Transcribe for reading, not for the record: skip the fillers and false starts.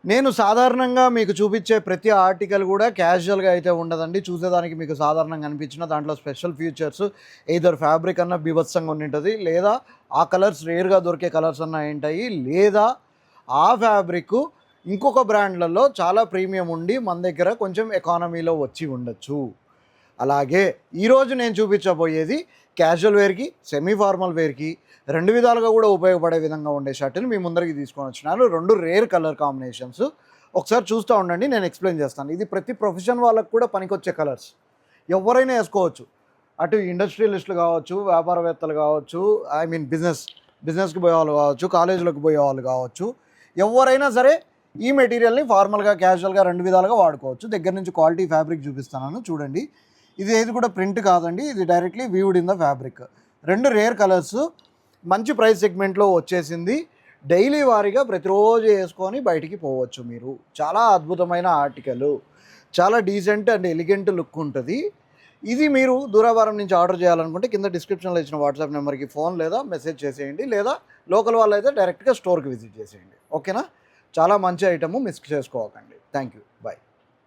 నేను సాధారణంగా మీకు చూపించే ప్రతి ఆర్టికల్ కూడా క్యాజువల్‌గా అయితే ఉండదండి. చూసేదానికి మీకు సాధారణంగా అనిపించిన దాంట్లో స్పెషల్ ఫీచర్స్ ఎయిదర్ ఫ్యాబ్రిక్ అన్నా బీభత్సంగా ఉండింటది. లేదా ఆ కలర్స్ రేర్‌గా దొరికే కలర్స్ అన్నా ఏంటాయి. లేదా ఆ ఫ్యాబ్రిక్కు ఇంకొక బ్రాండ్‌లలో చాలా ప్రీమియం ఉండి మన దగ్గర కొంచెం ఎకానమీలో వచ్చి ఉండొచ్చు. అలాగే ఈరోజు నేను చూపించబోయేది క్యాజువల్ వేర్‌కి, సెమీ ఫార్మల్ వేర్‌కి 2 విధాలుగా కూడా ఉపయోగపడే విధంగా ఉండే షర్ట్‌ని మీ ముందరికి తీసుకొనొచ్చినాను. 2 రేర్ కలర్ కాంబినేషన్స్. ఒకసారి చూస్తా ఉండండి, నేను ఎక్స్‌ప్లెయిన్ చేస్తాను. ఇది ప్రతి ప్రొఫెషన్ వాళ్ళకి కూడా పనికొచ్చే కలర్స్. ఎవ్వరైనా ఏసుకోవచ్చు. అటు ఇండస్ట్రియలిస్టులు కావచ్చు, వ్యాపారవేత్తలు కావచ్చు, ఐ మీన్ బిజినెస్‌కి పోయేవాళ్ళు కావచ్చు, కాలేజీలకు పోయేవాళ్ళు కావచ్చు. ఎవ్వరైనా సరే ఈ మెటీరియల్‌ని ఫార్మల్‌గా, క్యాజువల్‌గా 2 విధాలుగా వాడుకోవచ్చు. దగ్గర నుంచి క్వాలిటీ ఫ్యాబ్రిక్ చూపిస్తున్నాను చూడండి. ఇది ఏది కూడా ప్రింట్ కాదండి. ఇది directly weaved in the fabric. 2 rare colours మంచి ప్రైస్ సెగ్మెంట్లో వచ్చేసింది. డైలీ వారీగా ప్రతిరోజు వేసుకొని బయటికి పోవచ్చు మీరు. చాలా అద్భుతమైన ఆర్టికలు. చాలా డీసెంట్ అండ్ ఎలిగెంట్ లుక్ ఉంటుంది. ఇది మీరు దూరాభారం నుంచి ఆర్డర్ చేయాలనుకుంటే కింద డిస్క్రిప్షన్లో ఇచ్చిన వాట్సాప్ నెంబర్కి ఫోన్ లేదా మెసేజ్ చేసేయండి. లేదా లోకల్ వాళ్ళైతే డైరెక్ట్గా స్టోర్కి విజిట్ చేసేయండి. ఓకేనా? చాలా మంచి ఐటము, మిస్ చేసుకోకండి. Thank you.